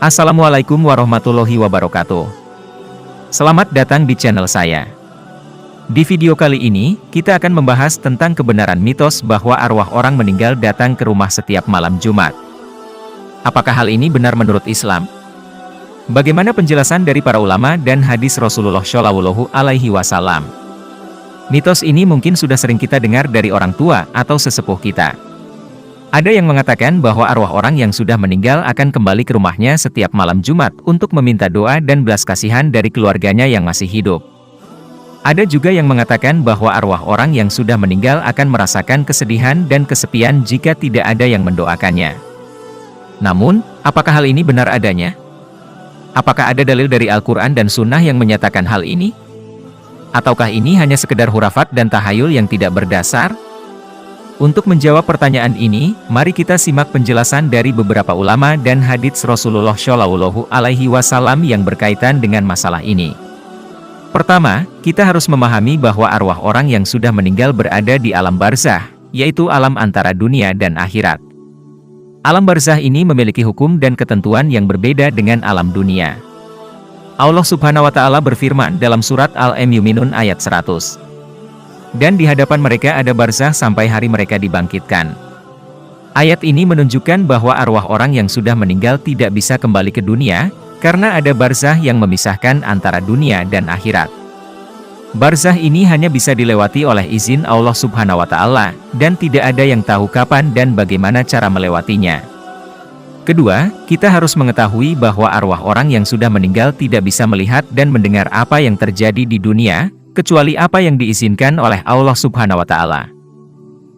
Assalamualaikum warahmatullahi wabarakatuh. Selamat datang di channel saya. Di video kali ini, kita akan membahas tentang kebenaran mitos bahwa arwah orang meninggal datang ke rumah setiap malam Jumat. Apakah hal ini benar menurut Islam? Bagaimana penjelasan dari para ulama dan hadis Rasulullah Shallallahu Alaihi Wasallam? Mitos ini mungkin sudah sering kita dengar dari orang tua atau sesepuh kita. Ada yang mengatakan bahwa arwah orang yang sudah meninggal akan kembali ke rumahnya setiap malam Jumat untuk meminta doa dan belas kasihan dari keluarganya yang masih hidup. Ada juga yang mengatakan bahwa arwah orang yang sudah meninggal akan merasakan kesedihan dan kesepian jika tidak ada yang mendoakannya. Namun, apakah hal ini benar adanya? Apakah ada dalil dari Al-Quran dan Sunnah yang menyatakan hal ini? Ataukah ini hanya sekedar hurafat dan tahayul yang tidak berdasar? Untuk menjawab pertanyaan ini, mari kita simak penjelasan dari beberapa ulama dan hadits Rasulullah Shallallahu Alaihi Wasallam yang berkaitan dengan masalah ini. Pertama, kita harus memahami bahwa arwah orang yang sudah meninggal berada di alam barzah, yaitu alam antara dunia dan akhirat. Alam barzah ini memiliki hukum dan ketentuan yang berbeda dengan alam dunia. Allah Subhanahu wa Ta'ala berfirman dalam surat Al-Mu'minun ayat 100. Dan di hadapan mereka ada barzah sampai hari mereka dibangkitkan. Ayat ini menunjukkan bahwa arwah orang yang sudah meninggal tidak bisa kembali ke dunia, karena ada barzah yang memisahkan antara dunia dan akhirat. Barzah ini hanya bisa dilewati oleh izin Allah Subhanahu wa Ta'ala, dan tidak ada yang tahu kapan dan bagaimana cara melewatinya. Kedua, kita harus mengetahui bahwa arwah orang yang sudah meninggal tidak bisa melihat dan mendengar apa yang terjadi di dunia, kecuali apa yang diizinkan oleh Allah Subhanahu wa Ta'ala.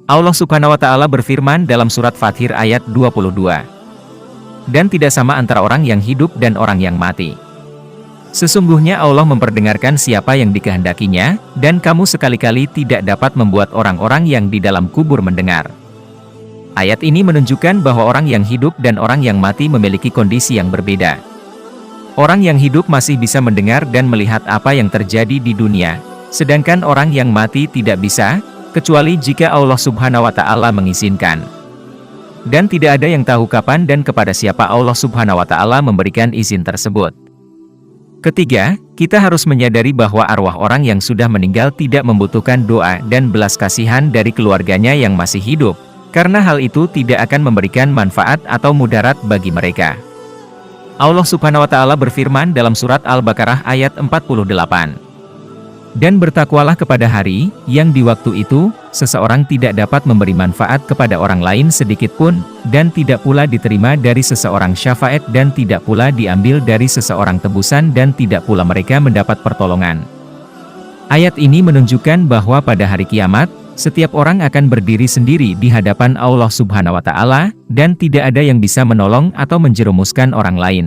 Allah Subhanahu wa Ta'ala berfirman dalam surat Fathir ayat 22. Dan tidak sama antara orang yang hidup dan orang yang mati. Sesungguhnya Allah memperdengarkan siapa yang dikehendakinya, dan kamu sekali-kali tidak dapat membuat orang-orang yang di dalam kubur mendengar. Ayat ini menunjukkan bahwa orang yang hidup dan orang yang mati memiliki kondisi yang berbeda. Orang yang hidup masih bisa mendengar dan melihat apa yang terjadi di dunia, sedangkan orang yang mati tidak bisa, kecuali jika Allah Subhanahu wa Ta'ala mengizinkan. Dan tidak ada yang tahu kapan dan kepada siapa Allah Subhanahu wa Ta'ala memberikan izin tersebut. Ketiga, kita harus menyadari bahwa arwah orang yang sudah meninggal tidak membutuhkan doa dan belas kasihan dari keluarganya yang masih hidup, karena hal itu tidak akan memberikan manfaat atau mudarat bagi mereka. Allah Subhanahu wa Ta'ala berfirman dalam surat Al-Baqarah ayat 48. Dan bertakwalah kepada hari, yang di waktu itu, seseorang tidak dapat memberi manfaat kepada orang lain sedikitpun, dan tidak pula diterima dari seseorang syafaat dan tidak pula diambil dari seseorang tebusan dan tidak pula mereka mendapat pertolongan. Ayat ini menunjukkan bahwa pada hari kiamat, setiap orang akan berdiri sendiri di hadapan Allah Subhanahu wa Ta'ala, dan tidak ada yang bisa menolong atau menjerumuskan orang lain.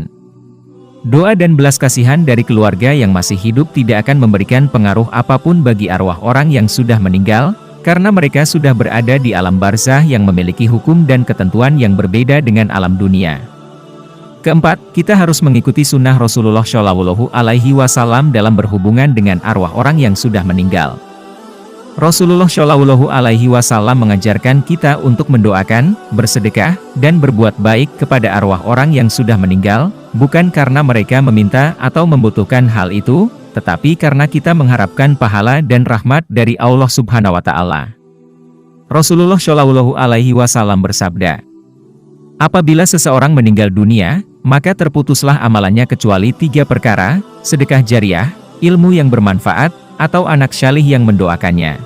Doa dan belas kasihan dari keluarga yang masih hidup tidak akan memberikan pengaruh apapun bagi arwah orang yang sudah meninggal, karena mereka sudah berada di alam barzah yang memiliki hukum dan ketentuan yang berbeda dengan alam dunia. Keempat, kita harus mengikuti sunnah Rasulullah Shallallahu Alaihi Wasallam dalam berhubungan dengan arwah orang yang sudah meninggal. Rasulullah Shallallahu Alaihi Wasallam mengajarkan kita untuk mendoakan, bersedekah, dan berbuat baik kepada arwah orang yang sudah meninggal, bukan karena mereka meminta atau membutuhkan hal itu, tetapi karena kita mengharapkan pahala dan rahmat dari Allah Subhanahu wa Ta'ala. Rasulullah Shallallahu Alaihi Wasallam bersabda, apabila seseorang meninggal dunia, maka terputuslah amalannya kecuali 3 perkara, sedekah jariah, ilmu yang bermanfaat, atau anak syalih yang mendoakannya.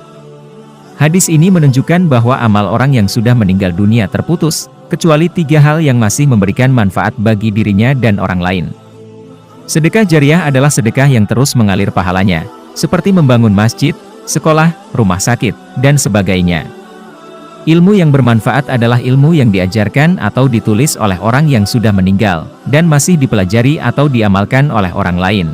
Hadis ini menunjukkan bahwa amal orang yang sudah meninggal dunia terputus, kecuali 3 hal yang masih memberikan manfaat bagi dirinya dan orang lain. Sedekah jariah adalah sedekah yang terus mengalir pahalanya, seperti membangun masjid, sekolah, rumah sakit, dan sebagainya. Ilmu yang bermanfaat adalah ilmu yang diajarkan atau ditulis oleh orang yang sudah meninggal, dan masih dipelajari atau diamalkan oleh orang lain.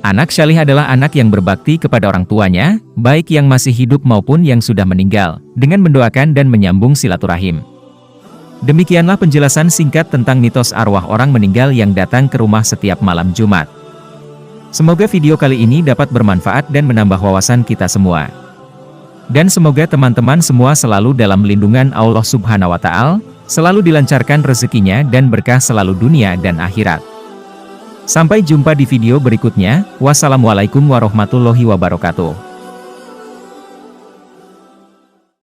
Anak syalih adalah anak yang berbakti kepada orang tuanya, baik yang masih hidup maupun yang sudah meninggal, dengan mendoakan dan menyambung silaturahim. Demikianlah penjelasan singkat tentang mitos arwah orang meninggal yang datang ke rumah setiap malam Jumat. Semoga video kali ini dapat bermanfaat dan menambah wawasan kita semua. Dan semoga teman-teman semua selalu dalam lindungan Allah Subhanahu wa Ta'ala. Selalu dilancarkan rezekinya dan berkah selalu dunia dan akhirat. Sampai jumpa di video berikutnya. Wassalamualaikum warahmatullahi wabarakatuh.